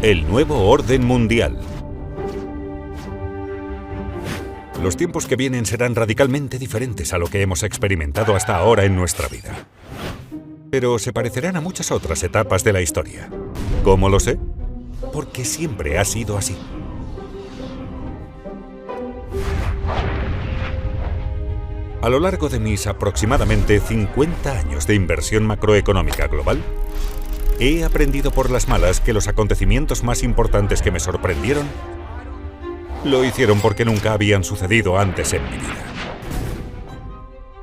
El nuevo orden mundial. Los tiempos que vienen serán radicalmente diferentes a lo que hemos experimentado hasta ahora en nuestra vida. Pero se parecerán a muchas otras etapas de la historia. ¿Cómo lo sé? Porque siempre ha sido así. A lo largo de mis aproximadamente 50 años de inversión macroeconómica global, he aprendido por las malas que los acontecimientos más importantes que me sorprendieron lo hicieron porque nunca habían sucedido antes en mi vida.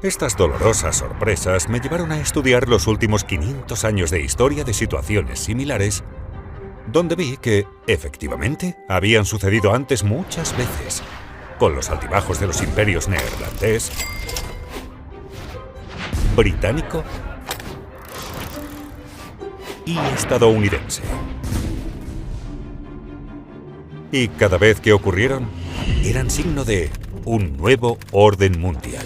Estas dolorosas sorpresas me llevaron a estudiar los últimos 500 años de historia de situaciones similares, donde vi que, efectivamente, habían sucedido antes muchas veces, con los altibajos de los imperios neerlandés, británico y estadounidense. Y cada vez que ocurrieron, eran signo de un nuevo orden mundial.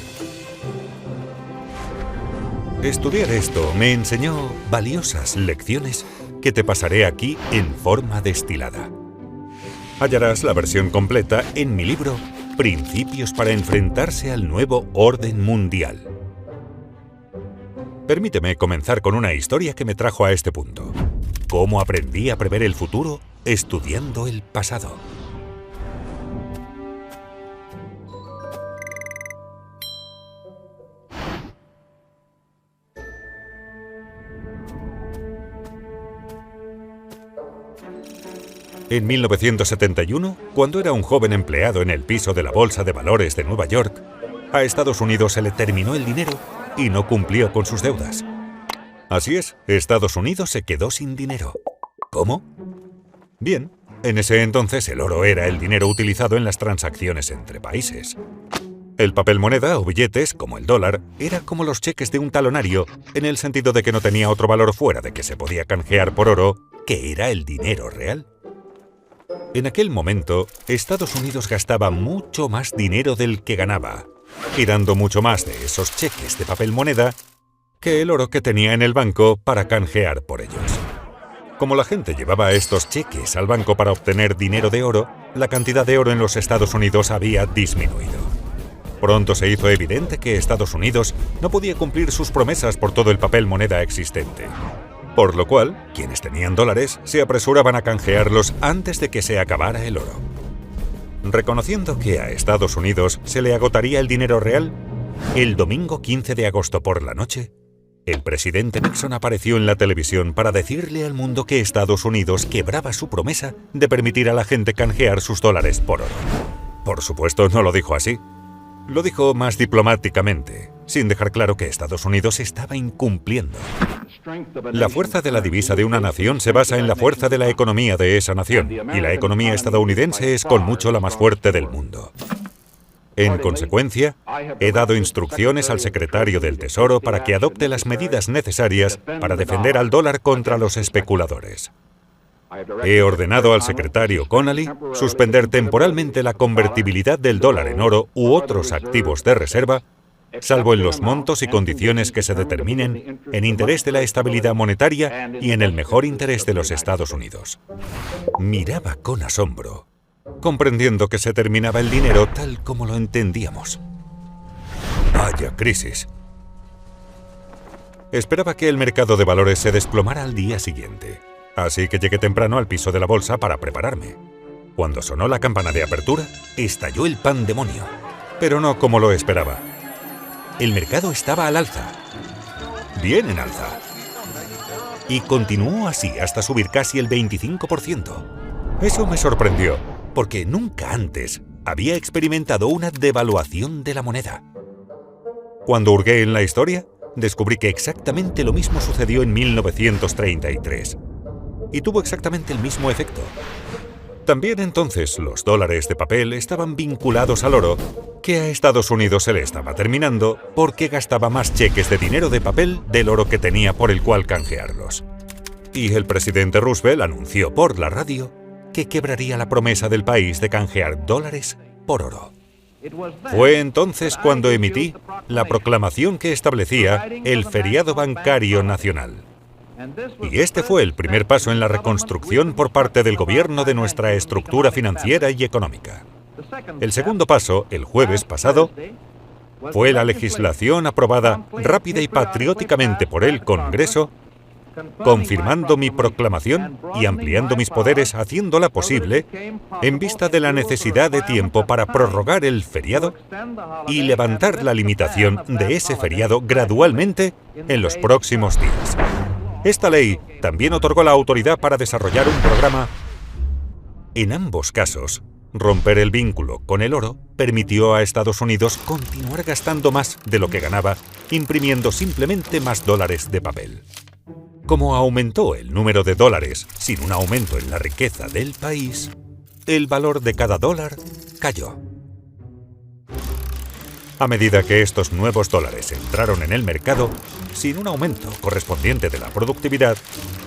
Estudiar esto me enseñó valiosas lecciones que te pasaré aquí en forma destilada. Hallarás la versión completa en mi libro Principios para enfrentarse al nuevo orden mundial. Permíteme comenzar con una historia que me trajo a este punto. Cómo aprendí a prever el futuro estudiando el pasado. En 1971, cuando era un joven empleado en el piso de la Bolsa de Valores de Nueva York, a Estados Unidos se le terminó el dinero y no cumplió con sus deudas. Así es, Estados Unidos se quedó sin dinero. ¿Cómo? Bien, en ese entonces el oro era el dinero utilizado en las transacciones entre países. El papel moneda o billetes, como el dólar, era como los cheques de un talonario, en el sentido de que no tenía otro valor fuera de que se podía canjear por oro, que era el dinero real. En aquel momento, Estados Unidos gastaba mucho más dinero del que ganaba, y dando mucho más de esos cheques de papel moneda que el oro que tenía en el banco para canjear por ellos. Como la gente llevaba estos cheques al banco para obtener dinero de oro, la cantidad de oro en los Estados Unidos había disminuido. Pronto se hizo evidente que Estados Unidos no podía cumplir sus promesas por todo el papel moneda existente. Por lo cual, quienes tenían dólares se apresuraban a canjearlos antes de que se acabara el oro. Reconociendo que a Estados Unidos se le agotaría el dinero real, el domingo 15 de agosto por la noche, el presidente Nixon apareció en la televisión para decirle al mundo que Estados Unidos quebraba su promesa de permitir a la gente canjear sus dólares por oro. Por supuesto, no lo dijo así. Lo dijo más diplomáticamente, sin dejar claro que Estados Unidos estaba incumpliendo. La fuerza de la divisa de una nación se basa en la fuerza de la economía de esa nación, y la economía estadounidense es con mucho la más fuerte del mundo. En consecuencia, he dado instrucciones al secretario del Tesoro para que adopte las medidas necesarias para defender al dólar contra los especuladores. He ordenado al secretario Connally suspender temporalmente la convertibilidad del dólar en oro u otros activos de reserva, salvo en los montos y condiciones que se determinen en interés de la estabilidad monetaria y en el mejor interés de los Estados Unidos. Miraba con asombro, comprendiendo que se terminaba el dinero tal como lo entendíamos. Vaya crisis. Esperaba que el mercado de valores se desplomara al día siguiente. Así que llegué temprano al piso de la bolsa para prepararme. Cuando sonó la campana de apertura, estalló el pandemonio. Pero no como lo esperaba. El mercado estaba al alza. Bien en alza. Y continuó así hasta subir casi el 25%. Eso me sorprendió, porque nunca antes había experimentado una devaluación de la moneda. Cuando hurgué en la historia, descubrí que exactamente lo mismo sucedió en 1933. Y tuvo exactamente el mismo efecto. También entonces los dólares de papel estaban vinculados al oro, que a Estados Unidos se le estaba terminando porque gastaba más cheques de dinero de papel del oro que tenía por el cual canjearlos. Y el presidente Roosevelt anunció por la radio que quebraría la promesa del país de canjear dólares por oro. Fue entonces cuando emití la proclamación que establecía el feriado bancario nacional. Y este fue el primer paso en la reconstrucción por parte del gobierno de nuestra estructura financiera y económica. El segundo paso, el jueves pasado, fue la legislación aprobada rápida y patrióticamente por el Congreso, confirmando mi proclamación y ampliando mis poderes, haciéndola posible en vista de la necesidad de tiempo para prorrogar el feriado y levantar la limitación de ese feriado gradualmente en los próximos días. Esta ley también otorgó la autoridad para desarrollar un programa. En ambos casos, romper el vínculo con el oro permitió a Estados Unidos continuar gastando más de lo que ganaba, imprimiendo simplemente más dólares de papel. Como aumentó el número de dólares sin un aumento en la riqueza del país, el valor de cada dólar cayó. A medida que estos nuevos dólares entraron en el mercado, sin un aumento correspondiente de la productividad,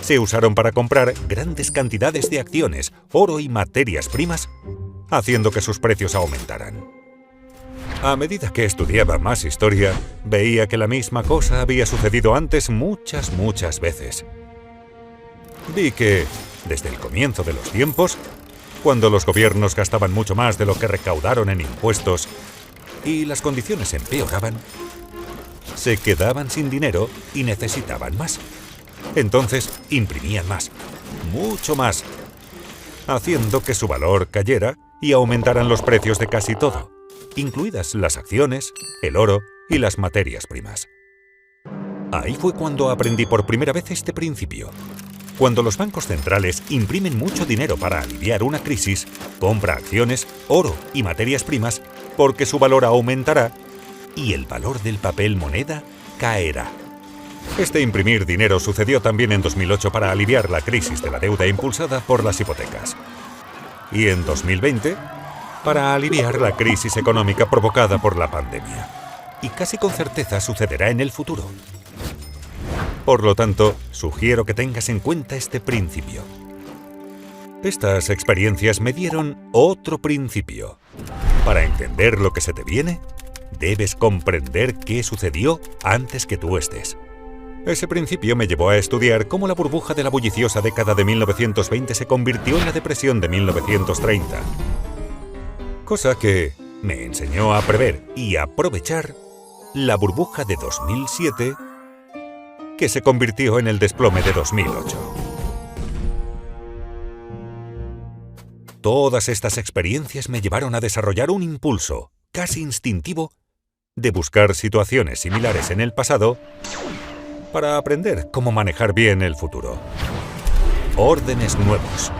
se usaron para comprar grandes cantidades de acciones, oro y materias primas, haciendo que sus precios aumentaran. A medida que estudiaba más historia, veía que la misma cosa había sucedido antes muchas veces. Vi que, desde el comienzo de los tiempos, cuando los gobiernos gastaban mucho más de lo que recaudaron en impuestos y las condiciones empeoraban, se quedaban sin dinero y necesitaban más. Entonces imprimían más, mucho más, haciendo que su valor cayera y aumentaran los precios de casi todo, incluidas las acciones, el oro y las materias primas. Ahí fue cuando aprendí por primera vez este principio. Cuando los bancos centrales imprimen mucho dinero para aliviar una crisis, compra acciones, oro y materias primas porque su valor aumentará y el valor del papel moneda caerá. Este imprimir dinero sucedió también en 2008 para aliviar la crisis de la deuda impulsada por las hipotecas. Y en 2020, para aliviar la crisis económica provocada por la pandemia. Y casi con certeza sucederá en el futuro. Por lo tanto, sugiero que tengas en cuenta este principio. Estas experiencias me dieron otro principio. Para entender lo que se te viene, debes comprender qué sucedió antes que tú estés. Ese principio me llevó a estudiar cómo la burbuja de la bulliciosa década de 1920 se convirtió en la depresión de 1930. Cosa que me enseñó a prever y aprovechar la burbuja de 2007, que se convirtió en el desplome de 2008. Todas estas experiencias me llevaron a desarrollar un impulso, casi instintivo, de buscar situaciones similares en el pasado para aprender cómo manejar bien el futuro. Órdenes nuevos.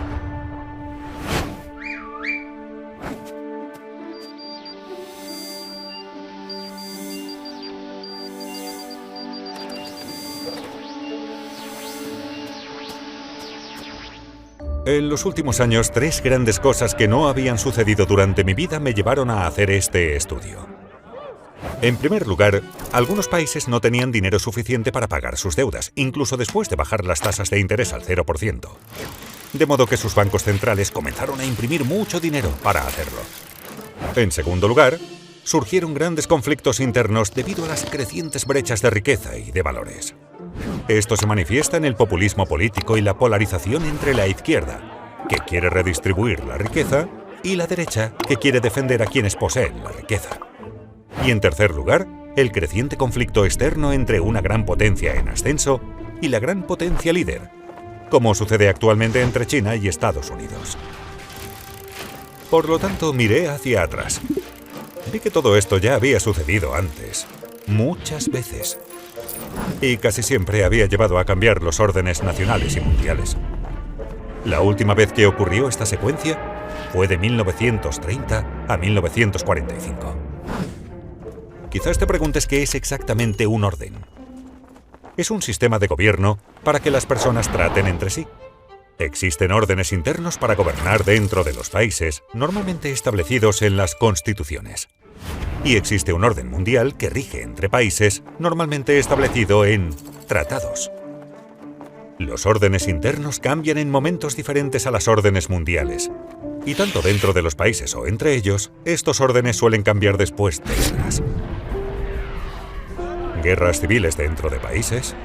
En los últimos años, 3 grandes cosas que no habían sucedido durante mi vida me llevaron a hacer este estudio. En primer lugar, algunos países no tenían dinero suficiente para pagar sus deudas, incluso después de bajar las tasas de interés al 0%. De modo que sus bancos centrales comenzaron a imprimir mucho dinero para hacerlo. En segundo lugar, surgieron grandes conflictos internos debido a las crecientes brechas de riqueza y de valores. Esto se manifiesta en el populismo político y la polarización entre la izquierda, que quiere redistribuir la riqueza, y la derecha, que quiere defender a quienes poseen la riqueza. Y en tercer lugar, el creciente conflicto externo entre una gran potencia en ascenso y la gran potencia líder, como sucede actualmente entre China y Estados Unidos. Por lo tanto, miré hacia atrás. Vi que todo esto ya había sucedido antes, muchas veces. Y casi siempre había llevado a cambiar los órdenes nacionales y mundiales. La última vez que ocurrió esta secuencia fue de 1930 a 1945. Quizás te preguntes qué es exactamente un orden. Es un sistema de gobierno para que las personas traten entre sí. Existen órdenes internos para gobernar dentro de los países, normalmente establecidos en las constituciones. Y existe un orden mundial que rige entre países, normalmente establecido en tratados. Los órdenes internos cambian en momentos diferentes a las órdenes mundiales. Y tanto dentro de los países o entre ellos, estos órdenes suelen cambiar después de guerras. Guerras civiles dentro de países,